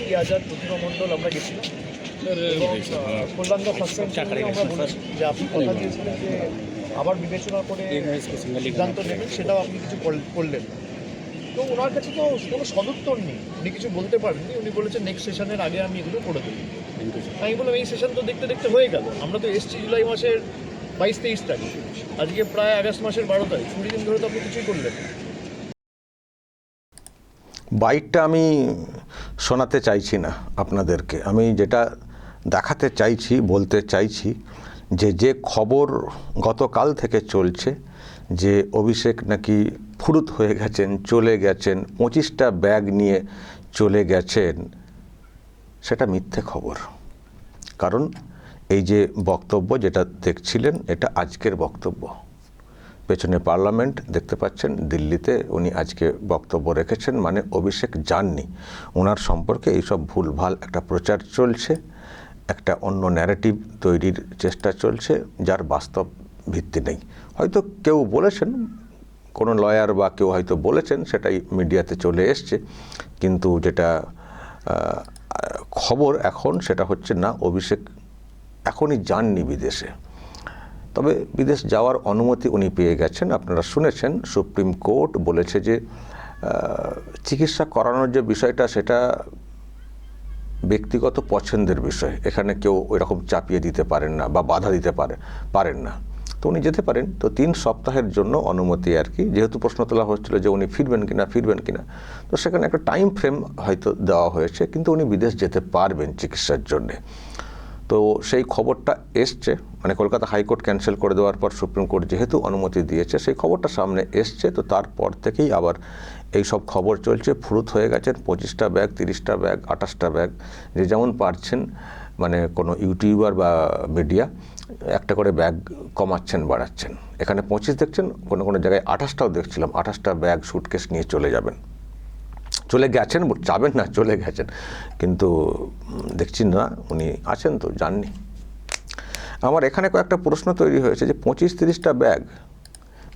দীপ্তি আজাদ, প্রতিমা মণ্ডল আমরা গেছিলাম এবং কল্যাণদা ফার্স্ট টাইম আমরা বলেছি যে আপনি কথা দিয়েছিলেন যে আবার বিবেচনা করে সিদ্ধান্ত নেবেন, সেটাও আপনি কিছু করলেন না। তো ওনার কাছে তো কোনো সদুত্তর নেই, উনি কিছু বলতে পারেননি। উনি বলেছেন নেক্সট সেশনের আগে আমি এগুলো করে দেবো। আমি বললাম এই সেশন তো দেখতে দেখতে হয়ে গেল, আমরা তো এসছি জুলাই মাসের 22-23 তারিখ, আজকে প্রায় আগস্ট মাসের 12 তারিখ, 20 দিন ধরে তো আপনি কিছুই করলেন না। বাইকটা আমি শোনাতে চাইছি না আপনাদেরকে, আমি যেটা দেখাতে চাইছি, বলতে চাইছি যে খবর গতকাল থেকে চলছে যে অভিষেক নাকি ফুরুত হয়ে গেছেন, চলে গেছেন, 25টা ব্যাগ নিয়ে চলে গেছেন, সেটা মিথ্যে খবর। কারণ এই যে বক্তব্য যেটা দেখছিলেন, এটা আজকের বক্তব্য। পেছনে পার্লামেন্ট দেখতে পাচ্ছেন, দিল্লিতে উনি আজকে বক্তব্য রেখেছেন, মানে অভিষেক যাননি। ওনার সম্পর্কে এইসব ভুলভাল একটা প্রচার চলছে, একটা অন্য ন্যারেটিভ তৈরির চেষ্টা চলছে, যার বাস্তব ভিত্তি নেই। হয়তো কেউ বলেছেন, কোনো লয়ার বা কেউ হয়তো বলেছেন, সেটাই মিডিয়াতে চলে এসছে, কিন্তু যেটা খবর এখন সেটা হচ্ছে না, অভিষেক এখনই যাননি বিদেশে। তবে বিদেশ যাওয়ার অনুমতি উনি পেয়ে গেছেন। আপনারা শুনেছেন সুপ্রিম কোর্ট বলেছে যে চিকিৎসা করানোর যে বিষয়টা, সেটা ব্যক্তিগত পছন্দের বিষয়, এখানে কেউ ওই রকম চাপিয়ে দিতে পারেন না বা বাধা দিতে পারেন না। তো উনি যেতে পারেন। তো 3 সপ্তাহের জন্য অনুমতি আর কি, যেহেতু প্রশ্ন তোলা হচ্ছিল যে উনি ফিরবেন কিনা, তো সেখানে একটা টাইম ফ্রেম হয়তো দেওয়া হয়েছে, কিন্তু উনি বিদেশ যেতে পারবেন চিকিৎসার জন্যে। তো সেই খবরটা এসছে, মানে কলকাতা হাইকোর্ট ক্যান্সেল করে দেওয়ার পর সুপ্রিম কোর্ট যেহেতু অনুমতি দিয়েছে, সেই খবরটা সামনে এসছে। তো তারপর থেকেই আবার এই সব খবর চলছে, ফুরুত হয়ে গেছেন, 25টা ব্যাগ, 30টা ব্যাগ, 28টা ব্যাগ, যে যেমন পারছেন, মানে কোনো ইউটিউবার বা মিডিয়া একটা করে ব্যাগ কমাচ্ছেন, বাড়াচ্ছেন। এখানে 25 দেখছেন, কোনো জায়গায় 28টাও দেখছিলাম, 28টা ব্যাগ সুটকেস নিয়ে চলে গেছেন, যাবেন না, চলে গেছেন। কিন্তু দেখছি না উনি আছেন, তো যাননি। আমার এখানে কয়েকটা প্রশ্ন তৈরি হয়েছে যে 25-30টা ব্যাগ,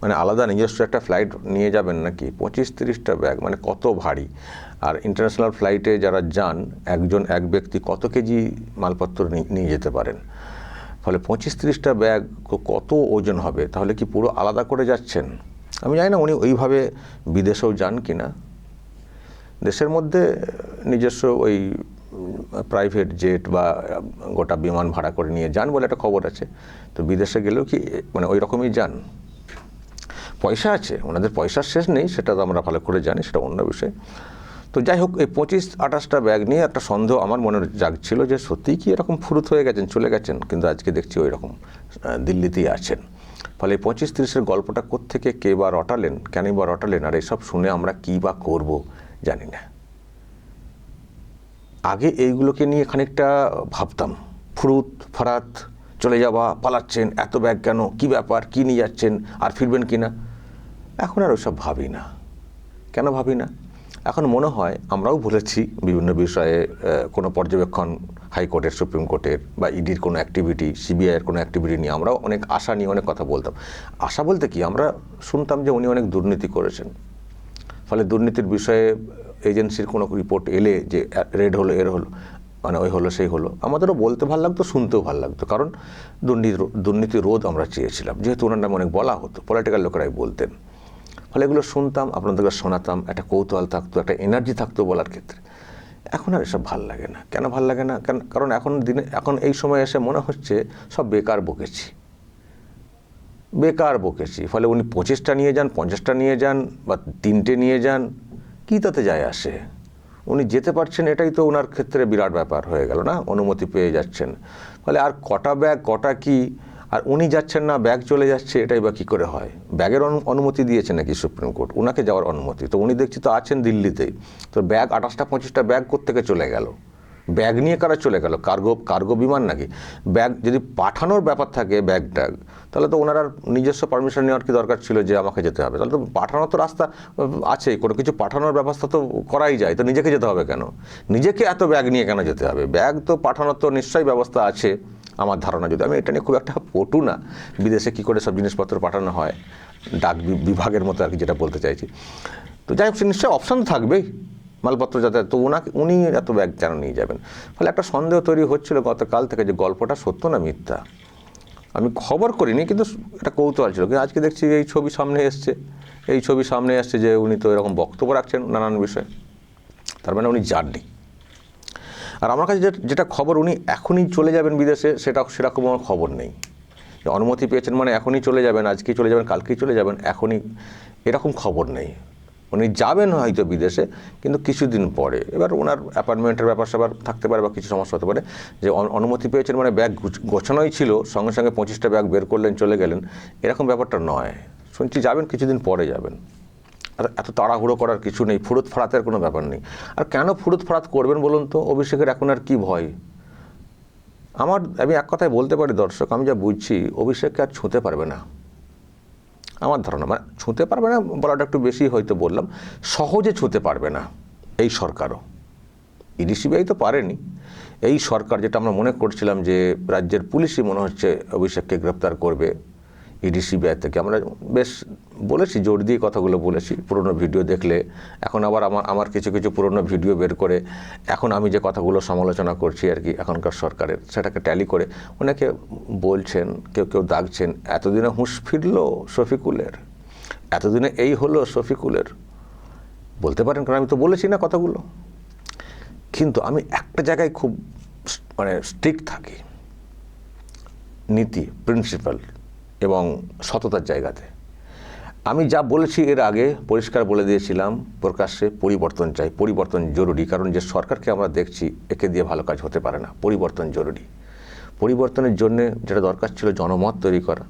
মানে আলাদা নিজস্ব একটা ফ্লাইট নিয়ে যাবেন নাকি? 25-30টা ব্যাগ মানে কত ভারী। আর ইন্টারন্যাশনাল ফ্লাইটে যারা যান, এক ব্যক্তি কত কেজি মালপত্র নিয়ে যেতে পারেন। ফলে 25-30টা ব্যাগ কত ওজন হবে? তাহলে কি পুরো আলাদা করে যাচ্ছেন? আমি জানি না উনি ওইভাবে বিদেশেও যান কিনা। দেশের মধ্যে নিজস্ব ওই প্রাইভেট জেট বা গোটা বিমান ভাড়া করে নিয়ে যান বলে একটা খবর আছে। তো বিদেশে গেলেও কি মানে ওই রকমই যান? পয়সা আছে, ওনাদের পয়সার শেষ নেই, সেটা তো আমরা ভালো করে জানি, সেটা অন্য বিষয়। তো যাই হোক, এই 25-28টা ব্যাগ নিয়ে একটা সন্দেহ আমার মনে জাগছিল যে সত্যিই কি এরকম ফুরুত হয়ে গেছেন, চলে গেছেন। কিন্তু আজকে দেখছি ওই রকম দিল্লিতেই আছেন। ফলে এই 25-30-এর গল্পটা কোত্থেকে কে বা রটালেন, কেনই বা রটালেন, আর এইসব শুনে আমরা কী বা করবো জানি না। আগে এইগুলোকে নিয়ে খানিকটা ভাবতাম, ফুরুত ফারাত, চলে যাওয়া, পালাচ্ছেন, এত ব্যাগ কেন, কি ব্যাপার, কি নিয়ে যাচ্ছেন, আর ফিরবেন কিনা। এখন আর ওইসব ভাবি না। কেন ভাবি না? এখন মনে হয় আমরাও বলেছি বিভিন্ন বিষয়ে, কোনো পর্যবেক্ষণ হাইকোর্টের, সুপ্রিম কোর্টের বা ইডির কোনো অ্যাক্টিভিটি, সিবিআইয়ের কোনো অ্যাক্টিভিটি নিয়ে আমরাও অনেক আশা নিয়ে অনেক কথা বলতাম। আশা বলতে কি, আমরা শুনতাম যে উনি অনেক দুর্নীতি করেছেন। ফলে দুর্নীতির বিষয়ে এজেন্সির কোনো রিপোর্ট এলে যে রেড হলো, এর হলো, মানে ওই হলো, সেই হলো, আমাদেরও বলতে ভালো লাগতো, শুনতেও ভালো লাগতো। কারণ দুর্নীতি রোধ আমরা চেয়েছিলাম, যেহেতু ওনার নামে অনেক বলা হতো, পলিটিক্যাল লোকেরাই বলতেন। ফলে এগুলো শুনতাম, আপনাদেরকে শোনাতাম, একটা কৌতূহল থাকতো, একটা এনার্জি থাকতো বলার ক্ষেত্রে। এখন আর এসব ভাল লাগে না। কেন ভাল লাগে না? কারণ এখন এই সময় এসে মনে হচ্ছে সব বেকার বকেছি। ফলে উনি 25টা নিয়ে যান, 50টা নিয়ে যান বা 3টে নিয়ে যান, কী তাতে যায় আসে? উনি যেতে পারছেন, এটাই তো ওনার ক্ষেত্রে বিরাট ব্যাপার হয়ে গেল না? অনুমতি পেয়ে যাচ্ছেন। ফলে আর কটা ব্যাগ, কটা কি, আর উনি যাচ্ছেন না, ব্যাগ চলে যাচ্ছে, এটাই বা কী করে হয়? ব্যাগের অনুমতি দিয়েছে নাকি সুপ্রিম কোর্ট? ওনাকে যাওয়ার অনুমতি তো উনি দেখছি তো আছেন দিল্লিতেই। তো ব্যাগ 28টা-25টা ব্যাগ কোত্থেকে চলে গেল? ব্যাগ নিয়ে কারা চলে গেল? কার্গো বিমান নাকি? ব্যাগ যদি পাঠানোর ব্যাপার থাকে, ব্যাগ ট্যাগ, তাহলে তো ওনার নিজস্ব পারমিশন নেওয়ার কি দরকার ছিল যে আমাকে যেতে হবে? তাহলে তো পাঠানোর তো রাস্তা আছেই, কোনো কিছু পাঠানোর ব্যবস্থা তো করাই যায়। তো নিজেকে যেতে হবে কেন? নিজেকে এত ব্যাগ নিয়ে কেন যেতে হবে? ব্যাগ তো পাঠানোর তো নিশ্চয়ই ব্যবস্থা আছে আমার ধারণা। যদি আমি এটা নিয়ে খুব একটা পটু না, বিদেশে কী করে সব জিনিসপত্র পাঠানো হয়, ডাক বিভাগের মতো আর কি, যেটা বলতে চাইছি। তো যাই হোক, সে নিশ্চয়ই অপশান থাকবেই, মালপত্র যাতে, তো উনি এত ব্যাগ কেন নিয়ে যাবেন? ফলে একটা সন্দেহ তৈরি হচ্ছিল গতকাল থেকে যে গল্পটা সত্য না মিথ্যা। আমি খবর করিনি, কিন্তু এটা কৌতূহল ছিল। কিন্তু আজকে দেখছি এই ছবি সামনে এসছে যে উনি তো এরকম বক্তব্য রাখছেন নানান বিষয়ে, তার মানে উনি যাননি। আর আমার কাছে যেটা খবর উনি এখনই চলে যাবেন বিদেশে, সেরকম আমার খবর নেই। অনুমতি পেয়েছেন মানে এখনই চলে যাবেন, আজকেই চলে যাবেন, কালকেই চলে যাবেন, এখনই, এরকম খবর নেই। উনি যাবেন হয়তো বিদেশে, কিন্তু কিছুদিন পরে। এবার ওনার অ্যাপার্টমেন্টের ব্যাপার স্যাপার থাকতে পারে বা কিছু সমস্যা হতে পারে। যে অনুমতি পেয়েছেন মানে ব্যাগ গোছানোই ছিল, সঙ্গে সঙ্গে 25টা ব্যাগ বের করলেন চলে গেলেন, এরকম ব্যাপারটা নয়। শুনছি যাবেন, কিছুদিন পরে যাবেন। আর এত তাড়াহুড়ো করার কিছু নেই, ফুরুত ফাড়াতের কোনো ব্যাপার নেই। আর কেন ফুরুত ফাড়াত করবেন বলুন তো? অভিষেকের এখন আর কি ভয়? আমি এক কথায় বলতে পারি দর্শক, আমি যা বুঝছি অভিষেককে আর ছুঁতে পারবে না আমার ধারণা। মানে ছুঁতে পারবে না বলাটা একটু বেশি হয়তো বললাম, সহজে ছুঁতে পারবে না এই সরকারও। ইডি সিবিআই তো পারেনি, এই সরকার, যেটা আমরা মনে করছিলাম যে রাজ্যের পুলিশই মনে হচ্ছে অভিষেককে গ্রেপ্তার করবে ইডি সিবিআই থেকে। আমরা বেশ বলেছি, জোর দিয়ে কথাগুলো বলেছি পুরনো ভিডিও দেখলে। এখন আবার আমার কিছু পুরনো ভিডিও বের করে এখন আমি যে কথাগুলো সমালোচনা করছি আর কি এখনকার সরকারের, সেটাকে ট্যালি করে অনেকে বলছেন, কেউ দাগছেন, এতদিনে হুঁশ ফিরল শফিকুলের, এতদিনে এই হলো শফিকুলের। বলতে পারেন, কারণ আমি তো বলেছি না কথাগুলো। কিন্তু আমি একটা জায়গায় খুব স্ট্রিক্ট থাকি, নীতি, প্রিন্সিপাল এবং সততার জায়গাতে। আমি যা বলেছি এর আগে পরিষ্কার বলে দিয়েছিলাম প্রকাশ্যে, পরিবর্তন চাই, পরিবর্তন জরুরি। কারণ যে সরকারকে আমরা দেখছি, একে দিয়ে ভালো কাজ হতে পারে না, পরিবর্তন জরুরি। পরিবর্তনের জন্য যেটা দরকার ছিল জনমত তৈরি করা,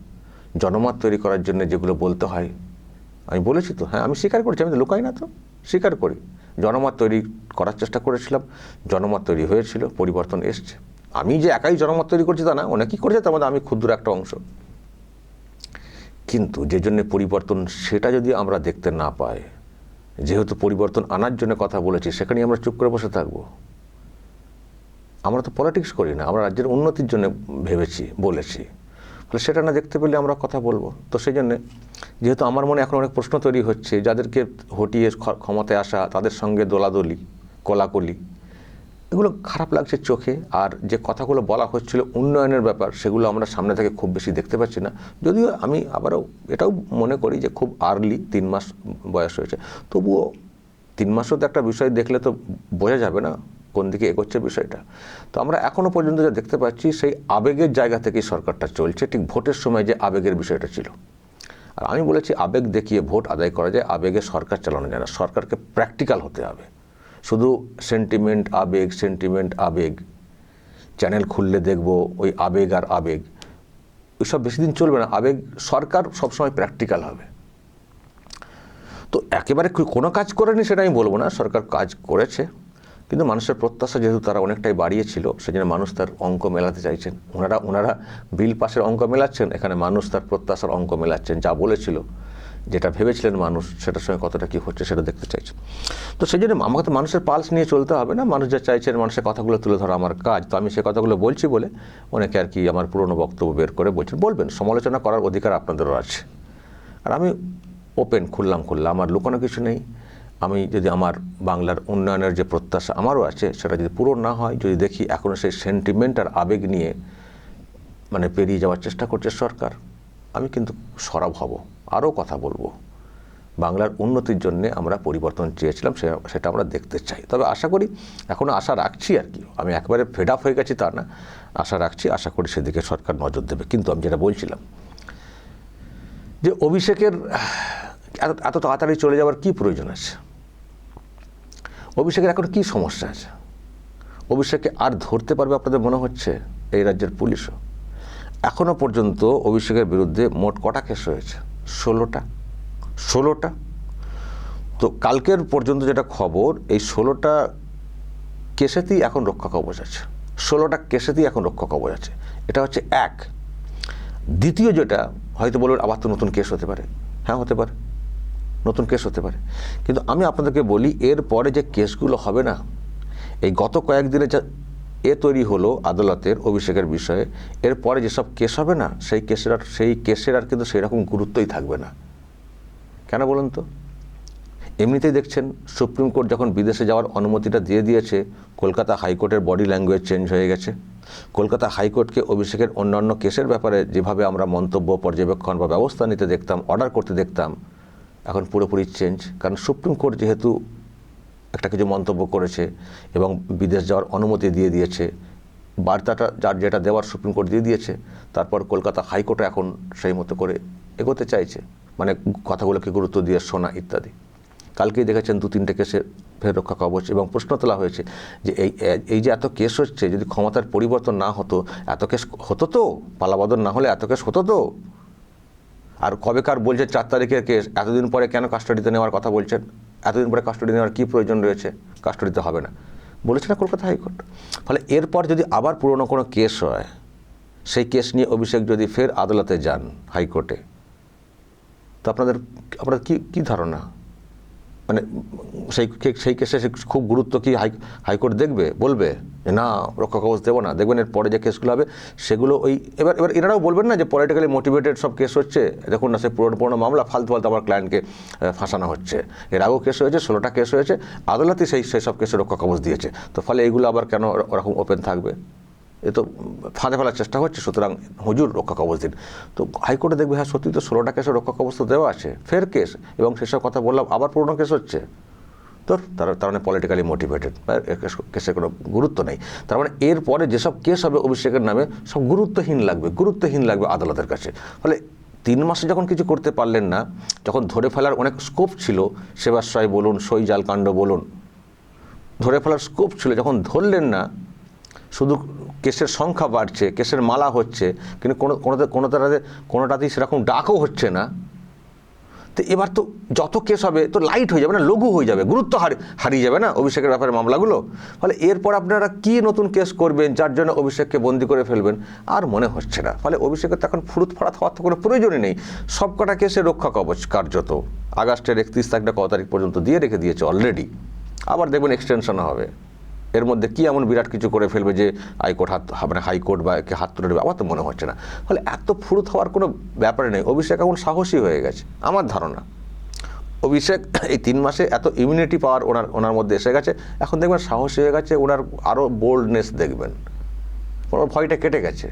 জনমত তৈরি করার জন্য যেগুলো বলতে হয় আমি বলেছি তো। হ্যাঁ, আমি স্বীকার করছি, আমি তো লুকাই না, তো স্বীকার করি। জনমত তৈরি করার চেষ্টা করেছিলাম, জনমত তৈরি হয়েছিল, পরিবর্তন এসছে। আমি যে একাই জনমত তৈরি করছি তা না, অনেকেই করেছে, তার মধ্যে আমি ক্ষুদ্র একটা অংশ। কিন্তু যে জন্য পরিবর্তন, সেটা যদি আমরা দেখতে না পাই, যেহেতু পরিবর্তন আনার জন্য কথা বলেছি, সেখানেই আমরা চুপ করে বসে থাকবো? আমরা তো পলিটিক্স করি না, আমরা রাজ্যের উন্নতির জন্য বলেছি। ফলে সেটা না দেখতে পেলে আমরা কথা বলবো? তো সেই জন্যে, যেহেতু আমার মনে এখন অনেক প্রশ্ন তৈরি হচ্ছে, যাদেরকে হটিয়ে ক্ষমতায় আসা, তাদের সঙ্গে দোলাদলি, কোলাকুলি, এগুলো খারাপ লাগছে চোখে। আর যে কথাগুলো বলা হচ্ছিল উন্নয়নের ব্যাপার, সেগুলো আমরা সামনে থেকে খুব বেশি দেখতে পাচ্ছি না। যদিও আমি আবারও এটাও মনে করি যে খুব আর্লি, 3 মাস বয়স হয়েছে, তবুও 3 মাসও তো একটা বিষয় দেখলে তো বোঝা যাবে না কোন দিকে এগোচ্ছে বিষয়টা। তো আমরা এখনও পর্যন্ত যা দেখতে পাচ্ছি, সেই আবেগের জায়গা থেকেই সরকারটা চলছে। ঠিক ভোটের সময় যে আবেগের বিষয়টা ছিল, আর আমি বলেছি আবেগ দেখিয়ে ভোট আদায় করা যায়, আবেগে সরকার চালানো যায় না। সরকারকে প্র্যাকটিক্যাল হতে হবে। শুধু সেন্টিমেন্ট আবেগ, চ্যানেল খুললে দেখব ওই আবেগ আর আবেগ, ওইসব বেশি দিন চলবে না। সরকার সবসময় প্র্যাকটিক্যাল হবে। তো একেবারে কোনো কাজ করেনি সেটা আমি বলবো না, সরকার কাজ করেছে, কিন্তু মানুষের প্রত্যাশা যেহেতু তারা অনেকটাই বাড়িয়েছিল, সেজন্য মানুষ তার অঙ্ক মেলাতে চাইছেন। ওনারা বিল পাসের অঙ্ক মেলাচ্ছেন, এখানে মানুষ তার প্রত্যাশার অঙ্ক মেলাচ্ছেন। যা বলেছিল, যেটা ভেবেছিলেন মানুষ, সেটার সঙ্গে কতটা কী হচ্ছে সেটা দেখতে চাইছে। তো সেই জন্য আমাকে তো মানুষের পালস নিয়ে চলতে হবে না। মানুষ যা চাইছেন, মানুষের কথাগুলো তুলে ধরা আমার কাজ। তো আমি সে কথাগুলো বলছি বলে অনেকে আর কি আমার পুরনো বক্তব্য বের করে বলবেন, সমালোচনা করার অধিকার আপনাদেরও আছে। আর আমি ওপেন, খুললাম, আমার লুকানো কিছু নেই। আমি যদি আমার বাংলার উন্নয়নের যে প্রত্যাশা আমারও আছে, সেটা যদি পূরণ না হয়, যদি দেখি এখনও সেই সেন্টিমেন্ট আর আবেগ নিয়ে পেরিয়ে যাওয়ার চেষ্টা করছে সরকার, আমি কিন্তু সরব হব, আরও কথা বলবো। বাংলার উন্নতির জন্যে আমরা পরিবর্তন চেয়েছিলাম, সেটা আমরা দেখতে চাই। তবে আশা করি, এখনও আশা রাখছি আর কি, আমি একেবারে ফেড আপ হয়ে গেছি তা না, আশা রাখছি, আশা করি সেদিকে সরকার নজর দেবে। কিন্তু আমি যেটা বলছিলাম যে অভিষেকের এত তাড়াতাড়ি চলে যাওয়ার কি প্রয়োজন আছে? অভিষেকের এখন কি সমস্যা আছে? অভিষেককে আর ধরতে পারবে আপনাদের মনে হচ্ছে এই রাজ্যের পুলিশও? এখনও পর্যন্ত অভিষেকের বিরুদ্ধে মোট কটা কেস হয়েছে? 16টা। তো কালকের পর্যন্ত যেটা খবর, এই 16টা কেসেতেই এখন রক্ষা কবচ আছে। 16টা কেসেতেই এখন রক্ষা কবচ আছে। এটা হচ্ছে এক। দ্বিতীয় যেটা, হয়তো বলবেন আবার তো নতুন কেস হতে পারে। হ্যাঁ, হতে পারে, নতুন কেস হতে পারে। কিন্তু আমি আপনাদেরকে বলি, এর পরে যে কেসগুলো হবে না, এই গত কয়েকদিনে যা তৈরি হলো আদালতের অভিষেকের বিষয়ে, এরপরে যেসব কেস হবে না, সেই কেসের আর কিন্তু সেই রকম গুরুত্বই থাকবে না। কেন বলুন তো? এমনিতেই দেখছেন সুপ্রিম কোর্ট যখন বিদেশে যাওয়ার অনুমতিটা দিয়ে দিয়েছে, কলকাতা হাইকোর্টের বডি ল্যাঙ্গুয়েজ চেঞ্জ হয়ে গেছে। কলকাতা হাইকোর্টকে অভিষেকের অন্যান্য কেসের ব্যাপারে যেভাবে আমরা মন্তব্য, পর্যবেক্ষণ বা ব্যবস্থা নিতে দেখতাম, অর্ডার করতে দেখতাম, এখন পুরোপুরি চেঞ্জ। কারণ সুপ্রিম কোর্ট যেহেতু একটা কিছু মন্তব্য করেছে এবং বিদেশ যাওয়ার অনুমতি দিয়ে দিয়েছে, বার্তাটা যার যেটা দেওয়ার সুপ্রিম কোর্ট দিয়ে দিয়েছে, তারপর কলকাতা হাইকোর্টে এখন সেই মতো করে এগোতে চাইছে, মানে কথাগুলোকে গুরুত্ব দিয়ে শোনা ইত্যাদি। কালকেই দেখেছেন 2-3টে কেসে ফের রক্ষা কবচ, এবং প্রশ্ন তোলা হয়েছে যে এই যে এত কেস হচ্ছে, যদি ক্ষমতার পরিবর্তন না হতো এত কেস হতো তো, পালাবদল না হলে এত কেস হতো তো। আর কবেকার বলছেন 4 তারিখের কেস, এতদিন পরে কেন কাস্টাডিতে নেওয়ার কথা বলছেন? এতদিন পরে কাস্টাডি নেওয়ার কী প্রয়োজন রয়েছে? কাস্টাডিতে হবে না বলেছে না কলকাতা হাইকোর্ট। ফলে এরপর যদি আবার পুরনো কোনো কেস হয়, সেই কেস নিয়ে অভিষেক যদি ফের আদালতে যান হাইকোর্টে, তো আপনাদের কি ধারণা? মানে সেই কেসে খুব গুরুত্ব কি হাইকোর্ট দেখবে, বলবে যে না রক্ষা কবচ দেবো না? দেখবেন এর পরে যে কেসগুলো হবে সেগুলো এবার এনারাও বলবেন না যে পলিটিক্যালি মোটিভেটেড সব কেস হচ্ছে, দেখুন না সে পুরনো মামলা ফালতু আমার ক্লায়েন্টকে ফাঁসানো হচ্ছে। এর আগেও কেস হয়েছে, 16টা কেস হয়েছে, আদালতই সেই সব কেসে রক্ষা কবচ দিয়েছে। তো ফলে এগুলো আবার কেন ওরকম ওপেন থাকবে? এ তো ফাঁদে ফেলার চেষ্টা হচ্ছে। সুতরাং হুজুর রক্ষা কবচ দিন। তো হাইকোর্টে দেখবে হ্যাঁ সত্যি তো 16টা কেসে রক্ষা কবচ তো দেওয়া আছে, ফের কেস, এবং সেসব কথা বললাম আবার পুরনো কেস হচ্ছে। তো তার মানে পলিটিক্যালি মোটিভেটেড, কেসের কোনো গুরুত্ব নেই। তার মানে এরপরে যেসব কেস হবে অভিষেকের নামে সব গুরুত্বহীন লাগবে আদালতের কাছে। ফলে 3 মাসে যখন কিছু করতে পারলেন না, যখন ধরে ফেলার অনেক স্কোপ ছিল, সেবাশ্রয় বলুন, সই জালকাণ্ড বলুন, ধরে ফেলার স্কোপ ছিল, যখন ধরলেন না, শুধু কেসের সংখ্যা বাড়ছে, কেসের মালা হচ্ছে, কিন্তু কোনোটাতেই সেরকম ডাকও হচ্ছে না। তো এবার তো যত কেস হবে তো লাইট হয়ে যাবে না, লঘু হয়ে যাবে, গুরুত্ব হারিয়ে যাবে না অভিষেকের ব্যাপারে মামলাগুলো। ফলে এরপর আপনারা কি নতুন কেস করবেন যার জন্য অভিষেককে বন্দি করে ফেলবেন আর মনে হচ্ছে না। ফলে অভিষেকের তো এখন ফুরুত ফাড়াত হওয়ার তো কোনো প্রয়োজনই নেই। সবকটা কেসে রক্ষা কবচ কার্যত আগস্টের 31 তারিখ না কত তারিখ পর্যন্ত দিয়ে রেখে দিয়েছে অলরেডি। আবার দেখবেন এক্সটেনশন হবে, এর মধ্যে কি এমন বিরাট কিছু করে ফেলবে যে হাইকোর্ট বা একে হাত তুলে নেবে, আমার তো মনে হচ্ছে না। ফলে এত ফুরুত হওয়ার কোনো ব্যাপারে নেই। অভিষেক এখন সাহসী হয়ে গেছে আমার ধারণা। অভিষেক এই 3 মাসে এত ইমিউনিটি পাওয়ার ওনার মধ্যে এসে গেছে, এখন দেখবেন সাহসী হয়ে গেছে, ওনার আরও বোল্ডনেস দেখবেন। ওর ভয়টা কেটে গেছে,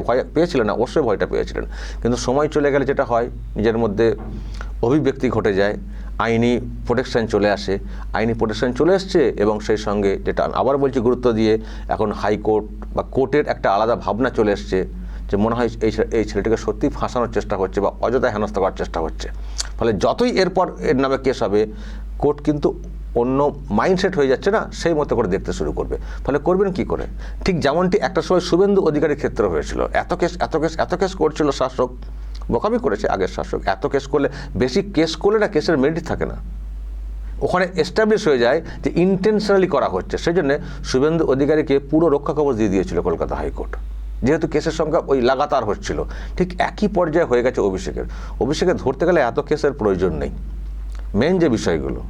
ভয় পেয়েছিলেন না, অবশ্যই ভয়টা পেয়েছিলেন, কিন্তু সময় চলে গেলে যেটা হয় নিজের মধ্যে অভিব্যক্তি ঘটে যায়, আইনি প্রোটেকশন চলে আসে। আইনি প্রোটেকশন চলে এসছে এবং সেই সঙ্গে যেটা আবার বলছি গুরুত্ব দিয়ে, এখন হাইকোর্ট বা কোর্টের একটা আলাদা ভাবনা চলে এসছে যে মনে হয় এই ছেলেটিকে সত্যি ফাঁসানোর চেষ্টা হচ্ছে বা অযথায় হেনস্থা করার চেষ্টা হচ্ছে। ফলে যতই এরপর এর নামে কেস হবে, কোর্ট কিন্তু অন্য মাইন্ডসেট হয়ে যাচ্ছে না, সেই মতো করে দেখতে শুরু করবে। ফলে করবেন কি করে? ঠিক যেমনটি একটা সময় শুভেন্দু অধিকারীর ক্ষেত্রে হয়েছিল, এত কেস করছিল শাসক, বকামি করেছে আগের শাসক, এত কেস করলে, বেশি কেস করলে না কেসের মেরিট থাকে না, ওখানে এস্টাবলিশ হয়ে যায় যে ইন্টেনশনালি করা হচ্ছে। সেই জন্য শুভেন্দু অধিকারীকে পুরো রক্ষা কবচ দিয়ে দিয়েছিল কলকাতা হাইকোর্ট, যেহেতু কেসের সংখ্যা ওই লাগাতার হচ্ছিল। ঠিক একই পর্যায়ে হয়ে গেছে অভিষেকের ধরতে গেলে এত কেসের প্রয়োজন নেই। মেন যে বিষয়গুলো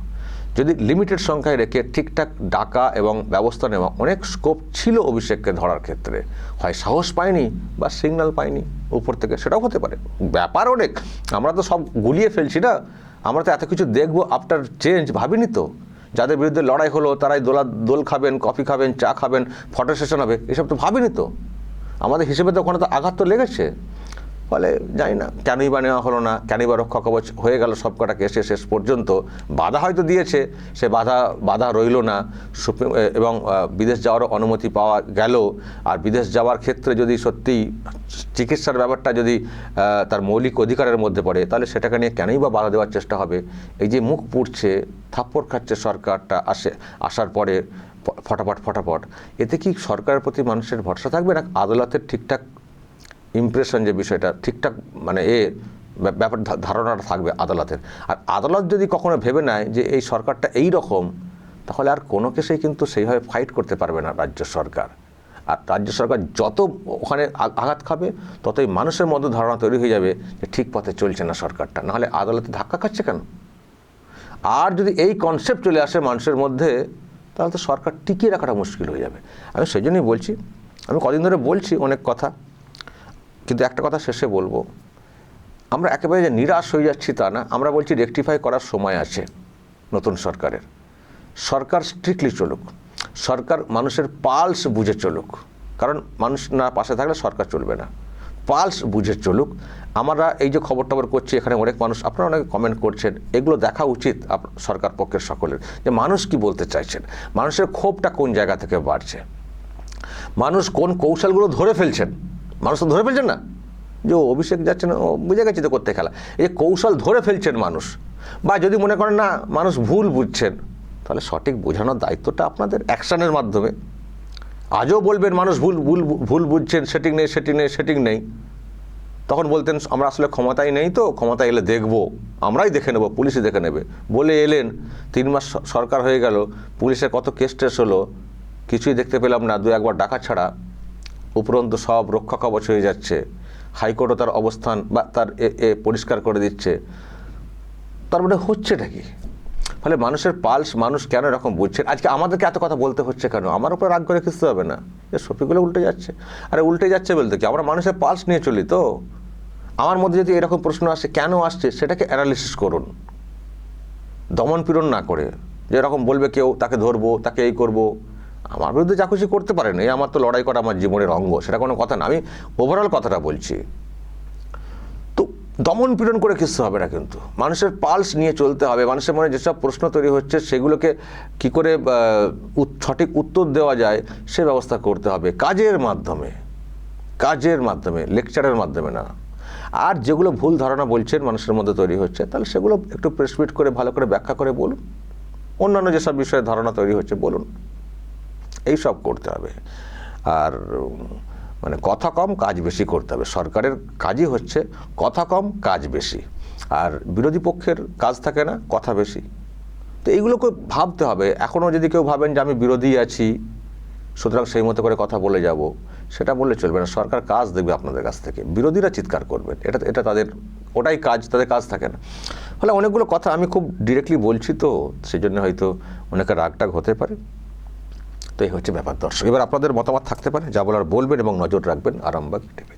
যদি লিমিটেড সংখ্যায় রেখে ঠিকঠাক ডাকা এবং ব্যবস্থা নেওয়া, অনেক স্কোপ ছিল অভিষেককে ধরার ক্ষেত্রে, হয় সাহস পায়নি বা সিগন্যাল পায়নি উপর থেকে, সেটাও হতে পারে। ব্যাপার অনেক, আমরা তো সব গুলিয়ে ফেলছি না, আমরা তো এত কিছু দেখবো আফটার চেঞ্জ ভাবিনি তো। যাদের বিরুদ্ধে লড়াই হলো তারাই দোল খাবেন, কফি খাবেন, চা খাবেন, ফটো সেশন হবে, এসব তো ভাবিনি তো। আমাদের হিসেবে তো ওখানে তো আঘাত তো লেগেছে। ফলে জানি না কেনই বা নেওয়া হলো না, কেনই বা রক্ষা কবচ হয়ে গেল সবকটা কেসে শেষ পর্যন্ত। বাধা হয়তো দিয়েছে, সে বাধা রইল না, এবং বিদেশ যাওয়ারও অনুমতি পাওয়া গেল। আর বিদেশ যাওয়ার ক্ষেত্রে যদি সত্যিই চিকিৎসার ব্যাপারটা যদি তার মৌলিক অধিকারের মধ্যে পড়ে, তাহলে সেটাকে নিয়ে কেনই বা বাধা দেওয়ার চেষ্টা হবে? এই যে মুখ পুড়ছে, থাপ্পড় খাচ্ছে সরকারটা আসার পরে ফটাফট, এতে কি সরকারের প্রতি মানুষের ভরসা থাকবে না আদালতের ঠিকঠাক ইমপ্রেশন যে বিষয়টা ঠিকঠাক মানে ব্যাপার ধারণাটা থাকবে আদালতের? আর আদালত যদি কখনো ভেবে নেয় যে এই সরকারটা এই রকম, তাহলে আর কোনো কেসেই কিন্তু সেইভাবে ফাইট করতে পারবে না রাজ্য সরকার। আর রাজ্য সরকার যত ওখানে আঘাত খাবে, ততই মানুষের মধ্যে ধারণা তৈরি হয়ে যাবে যে ঠিক পথে চলছে না সরকারটা, নাহলে আদালতে ধাক্কা খাচ্ছে কেন? আর যদি এই কনসেপ্ট চলে আসে মানুষের মধ্যে, তাহলে তো সরকার টিকিয়ে রাখাটা মুশকিল হয়ে যাবে। আমি সেই জন্যই বলছি, আমি কদিন ধরে বলছি অনেক কথা, কিন্তু একটা কথা শেষে বলবো, আমরা একেবারে যে নিরাশ হয়ে যাচ্ছি তা না, আমরা বলছি রেকটিফাই করার সময় আছে নতুন সরকারের। সরকার স্ট্রিক্টলি চলুক, সরকার মানুষের পালস বুঝে চলুক, কারণ মানুষ না পাশে থাকলে সরকার চলবে না। পালস বুঝে চলুক। আমরা এই যে খবর টবর করছি, এখানে অনেক মানুষ, আপনারা অনেকে কমেন্ট করছেন, এগুলো দেখা উচিত সরকার পক্ষের সকলের, যে মানুষ কি বলতে চাইছেন, মানুষের ক্ষোভটা কোন জায়গা থেকে বাড়ছে, মানুষ কোন কৌশলগুলো ধরে ফেলছেন। মানুষ তো ধরে ফেলছেন না যে অভিষেক যাচ্ছেন, ও বুঝে গেছি তো করতে খেলা, এই কৌশল ধরে ফেলছেন মানুষ। বা যদি মনে করেন না মানুষ ভুল বুঝছেন, তাহলে সঠিক বোঝানোর দায়িত্বটা আপনাদের অ্যাকশনের মাধ্যমে। আজও বলবেন মানুষ ভুল ভুল ভুল বুঝছেন, সেটিং নেই, তখন বলতেন আমরা আসলে ক্ষমতাই নেই, তো ক্ষমতা এলে দেখবো, আমরাই দেখে নেব, পুলিশই দেখে নেবে বলে এলেন। 3 মাস সরকার হয়ে গেল, পুলিশের কত কেস টেস হলো, কিছুই দেখতে পেলাম না, 2-1 ডাকা ছাড়া। উপরন্তু সব রক্ষা কবচ হয়ে যাচ্ছে। হাইকোর্টও তার অবস্থান বা তার পরিষ্কার করে দিচ্ছে। তার মানে হচ্ছেটা কি? ফলে মানুষের পালস, মানুষ কেন এরকম বুঝছেন? আজকে আমাদেরকে এত কথা বলতে হচ্ছে কেন? আমার উপরে রাগ করে কিস্তে হবে না, যে শফিকুলে উল্টে যাচ্ছে। আরে উল্টে যাচ্ছে বলতে কি, আমরা মানুষের পালস নিয়ে চলি তো। আমার মধ্যে যদি এরকম প্রশ্ন আসে, কেন আসছে, সেটাকে অ্যানালিসিস করুন, দমন পীড়ন না করে। যে এরকম বলবে কেউ, তাকে ধরবো, তাকে এই করবো, আমার বিরুদ্ধে যা খুশি করতে পারেন, এই আমার তো লড়াই করা আমার জীবনের অঙ্গ, সেটা কোনো কথা না। আমি ওভারঅল কথাটা বলছি। তো দমন পীড়ন করে কিছু হবে না, কিন্তু মানুষের পালস নিয়ে চলতে হবে। মানুষের মনে যেসব প্রশ্ন তৈরি হচ্ছে, সেগুলোকে কি করে সঠিক উত্তর দেওয়া যায়, সে ব্যবস্থা করতে হবে কাজের মাধ্যমে, লেকচারের মাধ্যমে না। আর যেগুলো ভুল ধারণা বলছেন মানুষের মধ্যে তৈরি হচ্ছে, তাহলে সেগুলো একটু প্রেসক্রিপ্ট করে ভালো করে ব্যাখ্যা করে বলুন। অন্যান্য যেসব বিষয়ে ধারণা তৈরি হচ্ছে বলুন, এই সব করতে হবে। আর মানে কথা কম কাজ বেশি করতে হবে। সরকারের কাজই হচ্ছে কথা কম কাজ বেশি, আর বিরোধী পক্ষের কাজ থাকে না, কথা বেশি। তো এইগুলোকে ভাবতে হবে। এখনও যদি কেউ ভাবেন যে আমি বিরোধী আছি, সুতরাং সেই মতো করে কথা বলে যাব, সেটা বললে চলবে না। সরকার কাজ দেখবে আপনাদের কাছ থেকে, বিরোধীরা চিৎকার করবেন, এটা তাদের, ওটাই কাজ, তাদের কাজ থাকে না। ফলে অনেকগুলো কথা আমি খুব ডিরেক্টলি বলছি, তো সেই জন্য হয়তো অনেকের রাগটাগ হতে পারে। তো এই হচ্ছে ব্যাপার দর্শক। এবার আপনাদের মতামত থাকতে পারে, যা বলার বলবেন এবং নজর রাখবেন আরামবাগ টিভি।